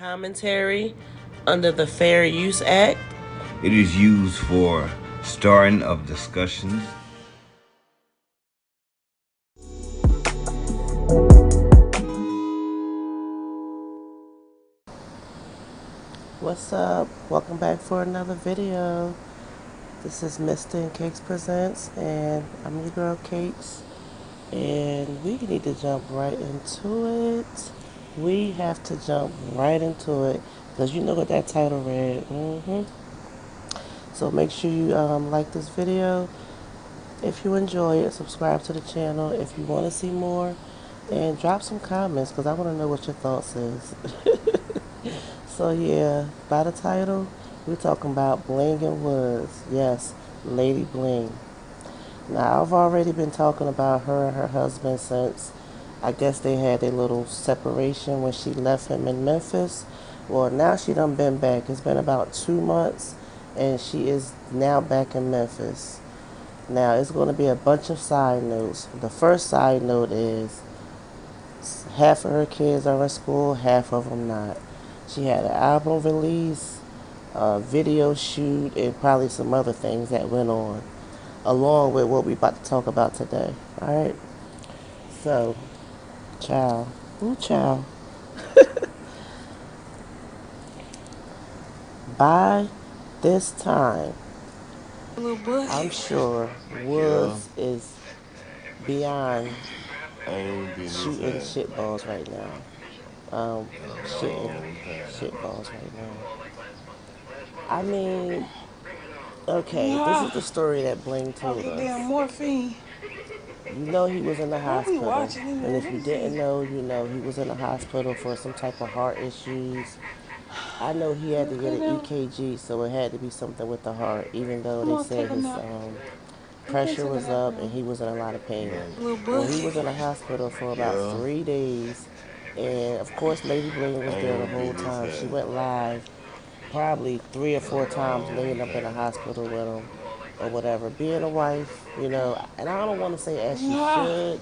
commentary under the Fair Use Act. It is used for starting of discussions. What's up? Welcome back for another video. This is MISTA&CAKZ Presents, and I'm your girl Cakes. And we need to jump right into it. We have to jump right into it because you know what that title read. So make sure you like this video. If you enjoy it, subscribe to the channel if you want to see more, and drop some comments because I want to know what your thoughts is. So yeah, by the title, we're talking about Bling and Woods. Yes, Lady Bling. Now, I've already been talking about her and her husband since I guess they had a little separation when she left him in Memphis. Well, now she done been back. It's been about 2 months, and she is now back in Memphis. Now, it's going to be a bunch of side notes. The first side note is half of her kids are in school, half of them not. She had an album release, a video shoot, and probably some other things that went on, along with what we about to talk about today. Alright? So, child. Ooh, child. By this time, I'm sure Woods is beyond shooting shitballs right now. Shitballs right now. I mean, okay, this is the story that Bling told us. Damn morphine. You know he was in the hospital, watching and if you didn't know, you know he was in the hospital for some type of heart issues. I know he had to get an EKG, so it had to be something with the heart, even though they said his pressure was up and he was in a lot of pain. Well, he was in the hospital for about 3 days, and of course Lady Bling was there the whole time. She went live probably 3 or 4 times laying up in the hospital with him or whatever. Being a wife, you know, and I don't want to say as she should,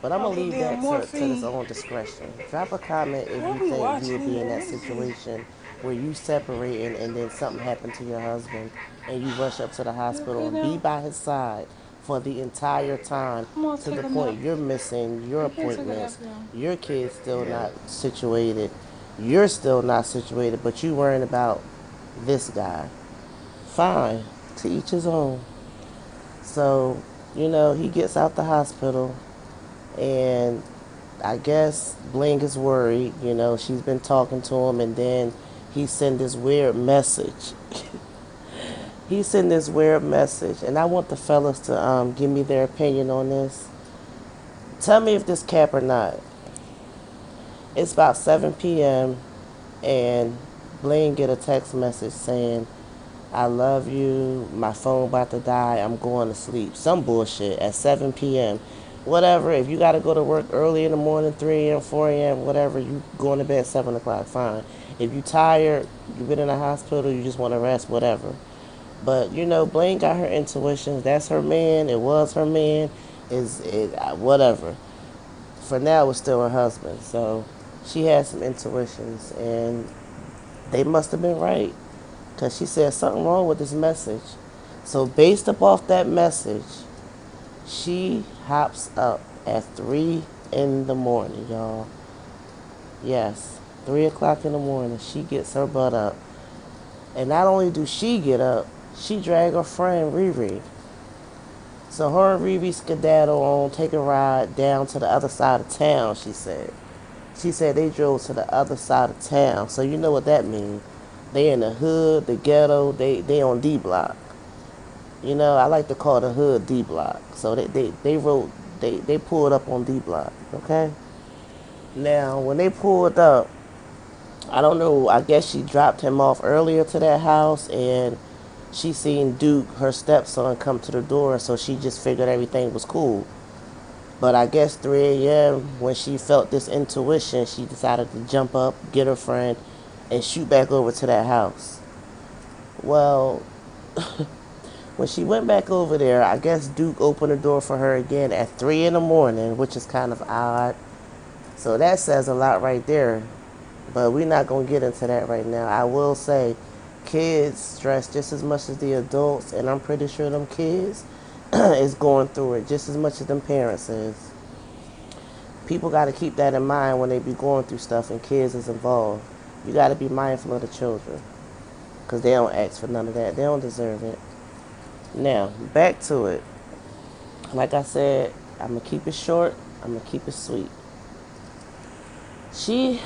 but I'm going to leave that to his own discretion. Drop a comment if you think you would be in that situation where you separating and then something happened to your husband and you rush up to the hospital and be by his side for the entire time to the point you're missing your appointments, your kid's still not situated, you're still not situated, but you worrying about this guy. Fine, to each his own. So, you know, he gets out the hospital, and I guess Bling is worried. You know, she's been talking to him, and then he sent this weird message. He sent this weird message, and I want the fellas to give me their opinion on this. Tell me if this cap or not. It's about 7 p.m., and Bling get a text message saying, I love you, my phone about to die, I'm going to sleep. Some bullshit at 7 p.m. Whatever, if you got to go to work early in the morning, 3 a.m., 4 a.m., whatever, you going to bed at 7 o'clock, fine. If you tired, you've been in the hospital, you just want to rest, whatever. But, you know, Bling got her intuitions. That's her man. It was her man. Whatever. For now, it's still her husband. So she had some intuitions, and they must have been right, because she said something wrong with this message. So based up off that message, she hops up at 3 in the morning, y'all. Yes, 3 o'clock in the morning, she gets her butt up. And not only do she get up, she drag her friend Riri. So her and Riri skedaddle on, take a ride down to the other side of town, she said. She said they drove to the other side of town. So you know what that means. They in the hood, the ghetto, they on D Block. You know, I like to call the hood D Block. So they pulled up on D Block, okay? Now, when they pulled up, I don't know, I guess she dropped him off earlier to that house, and she seen Duke, her stepson, come to the door, so she just figured everything was cool. But I guess 3 a.m., when she felt this intuition, she decided to jump up, get her friend, and shoot back over to that house. Well, when she went back over there, I guess Duke opened the door for her again at 3 in the morning, which is kind of odd. So that says a lot right there. But we're not going to get into that right now. I will say kids stress just as much as the adults, and I'm pretty sure them kids is going through it just as much as them parents is. People got to keep that in mind when they be going through stuff and kids is involved. You got to be mindful of the children because they don't ask for none of that. They don't deserve it. Now, back to it. Like I said, I'm going to keep it short. I'm going to keep it sweet. She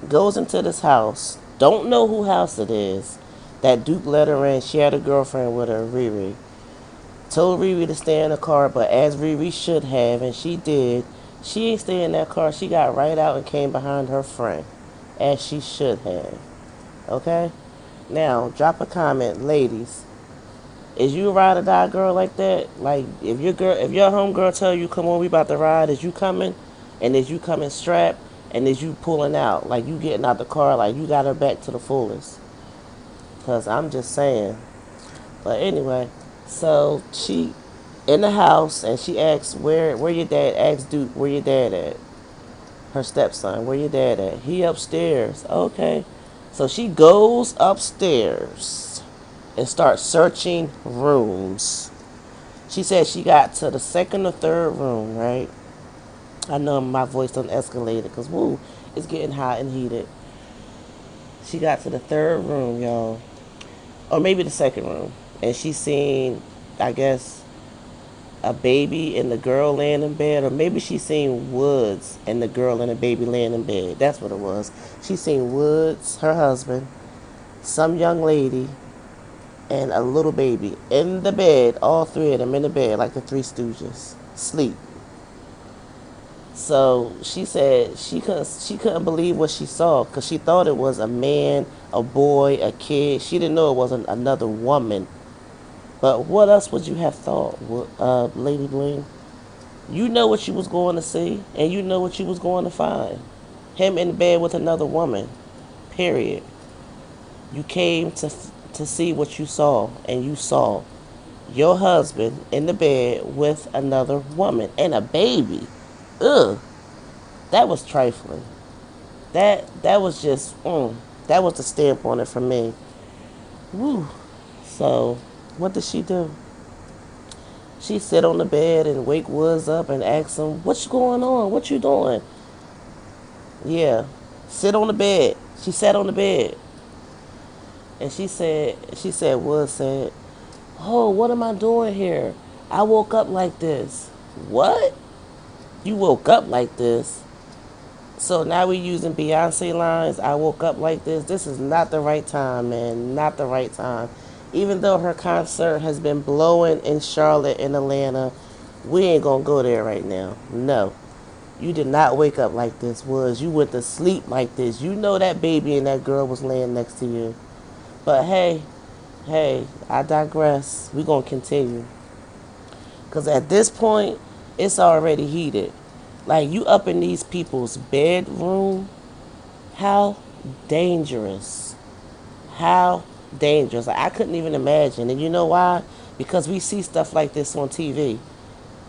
goes into this house. Don't know who house it is. That Duke let her in. She had a girlfriend with her, Riri. Told Riri to stay in the car, but as Riri should have, and she did, she ain't stay in that car. She got right out and came behind her friend, as she should have. Okay? Now, drop a comment, ladies. Is you a ride or die girl like that? Like, if your homegirl tell you, come on, we about to ride, is you coming? And is you coming strapped? And is you pulling out? Like, you getting out the car, like, you got her back to the fullest. Because I'm just saying. But anyway, so she in the house, and she asks, where your dad, asks Duke, where your dad at? Her stepson, where your dad at? He upstairs. Okay. So she goes upstairs and starts searching rooms. She said she got to the second or third room, right? I know my voice done escalated because, woo, it's getting hot and heated. She got to the third room, y'all. Or maybe the second room. And she seen, I guess, a baby and the girl laying in bed. Or maybe she seen Woods and the girl and the baby laying in bed. That's what it was. She seen Woods, her husband, some young lady, and a little baby in the bed, all three of them in the bed, like the Three Stooges, sleep. So she said she couldn't believe what she saw because she thought it was a man, a boy, a kid. She didn't know it wasn't another woman. But what else would you have thought, Lady Bling? You know what you was going to see, and you know what you was going to find. Him in bed with another woman. Period. You came to see what you saw, and you saw your husband in the bed with another woman and a baby. Ugh, that was trifling. That was just, that was the stamp on it for me. Woo. So, what did she do? She sit on the bed and wake Woods up and ask him, "What's going on? What you doing?" Yeah, sit on the bed. She sat on the bed, and Woods said, "Oh, what am I doing here? I woke up like this." What? You woke up like this? So now we're using Beyonce lines. I woke up like this. This is not the right time, man. Not the right time. Even though her concert has been blowing in Charlotte and Atlanta, we ain't gonna go there right now. No. You did not wake up like this, Woods. You went to sleep like this. You know that baby and that girl was laying next to you. But hey, I digress. We're gonna continue. Because at this point, it's already heated. Like, you up in these people's bedroom. How dangerous. How dangerous. Like, I couldn't even imagine. And you know why? Because we see stuff like this on TV.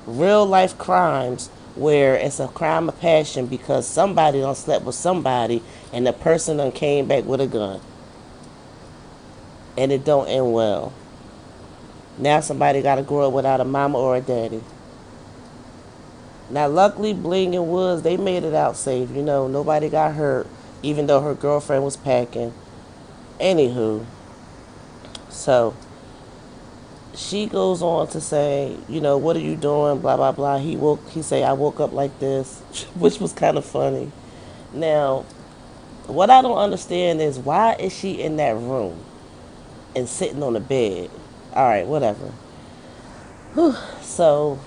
Real life crimes where it's a crime of passion because somebody done slept with somebody and the person done came back with a gun. And it don't end well. Now somebody got to grow up without a mama or a daddy. Now, luckily, Bling and Woods, they made it out safe. You know, nobody got hurt, even though her girlfriend was packing. Anywho, so she goes on to say, you know, what are you doing? Blah, blah, blah. He say, I woke up like this, which was kind of funny. Now, what I don't understand is why is she in that room and sitting on the bed? All right, whatever. Whew. So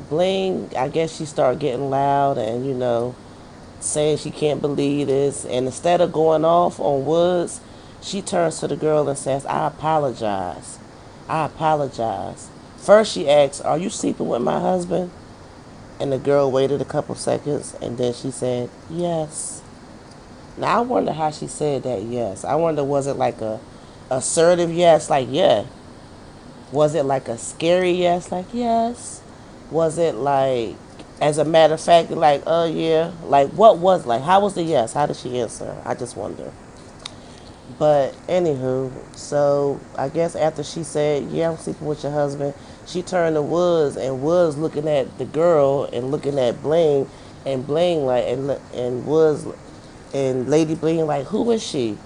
Bling, I guess she started getting loud and, you know, saying she can't believe this. And instead of going off on Woods, she turns to the girl and says, I apologize. I apologize. First she asks, are you sleeping with my husband? And the girl waited a couple seconds and then she said, yes. Now I wonder how she said that yes. I wonder, was it like a assertive yes, like yeah? Was it like a scary yes, like yes? Was it like As a matter of fact, like, oh yeah, like what was like? How was the yes? How did she answer? I just wonder. But anywho, so I guess after she said, "Yeah, I'm sleeping with your husband," she turned to Woods, and Woods looking at the girl and looking at Bling, and Bling like, and Woods and Lady Bling like, "Who is she?"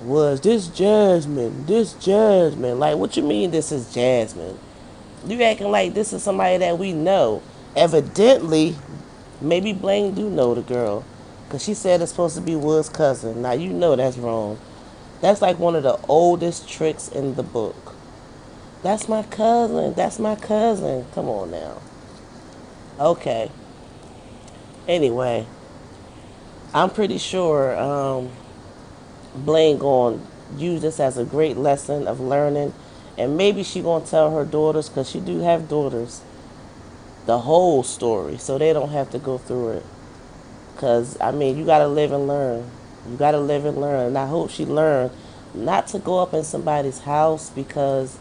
Was this Jasmine? This Jasmine? Like, what you mean? This is Jasmine? You acting like this is somebody that we know. Evidently, maybe Blaine do know the girl, cause she said it's supposed to be Wood's cousin. Now you know that's wrong. That's like one of the oldest tricks in the book. That's my cousin. That's my cousin. Come on now. Okay. Anyway, I'm pretty sure Blaine going to use this as a great lesson of learning, and maybe she going to tell her daughters, because she do have daughters, the whole story, so they don't have to go through it. Because, I mean, you got to live and learn. You got to live and learn. And I hope she learned not to go up in somebody's house, because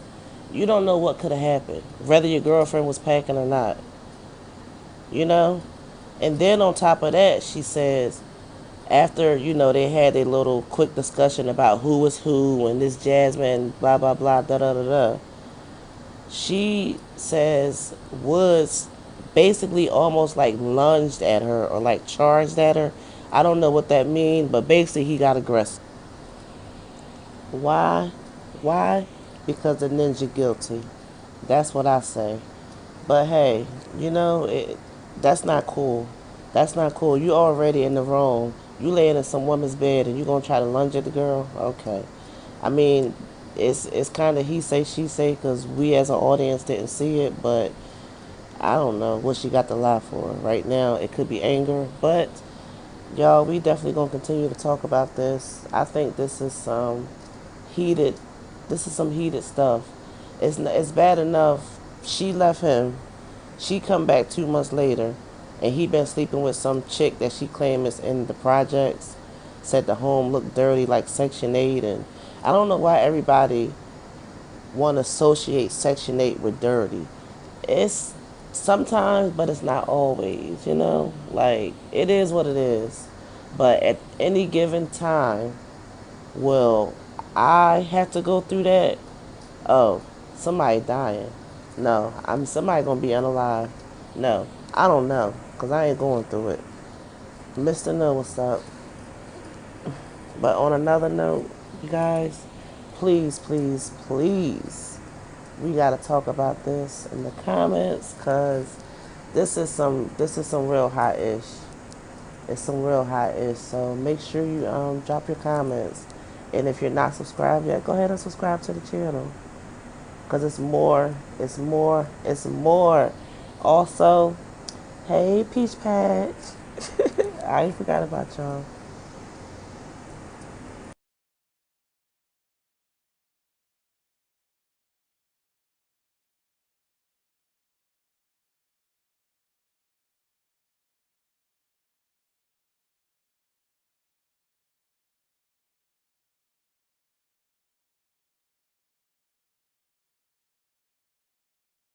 you don't know what could have happened, whether your girlfriend was packing or not, you know? And then on top of that, she says, after, they had a little quick discussion about who was who and this Jasmine, blah, blah, blah, da, da, da, da. She says Woods basically almost like lunged at her or like charged at her. I don't know what that means, but basically he got aggressive. Why? Why? Because the ninja guilty. That's what I say. But hey, that's not cool. That's not cool. You already in the wrong. You laying in some woman's bed and you gonna try to lunge at the girl? Okay. I mean, it's kind of he say she say, because we as an audience didn't see it, but I don't know what she got to lie for. Right now, it could be anger, but y'all, we definitely gonna continue to talk about this. I think this is some heated. This is some heated stuff. It's bad enough she left him. She come back 2 months later, and he been sleeping with some chick that she claimed is in the projects. Said the home looked dirty like Section 8, and I don't know why everybody want to associate Section 8 with dirty. It's sometimes, but it's not always, Like, it is what it is. But at any given time, will I have to go through that? Oh, somebody dying. No, I'm somebody gonna be unalive. No, I don't know, cause I ain't going through it. Mr. Know what's up. But on another note, you guys, please, please, please, we gotta talk about this in the comments, cause this is some real hot ish. It's some real hot ish. So make sure you drop your comments, and if you're not subscribed yet, go ahead and subscribe to the channel, cause it's more, it's more, it's more. Also, hey Peach Patch, I ain't forgot about y'all.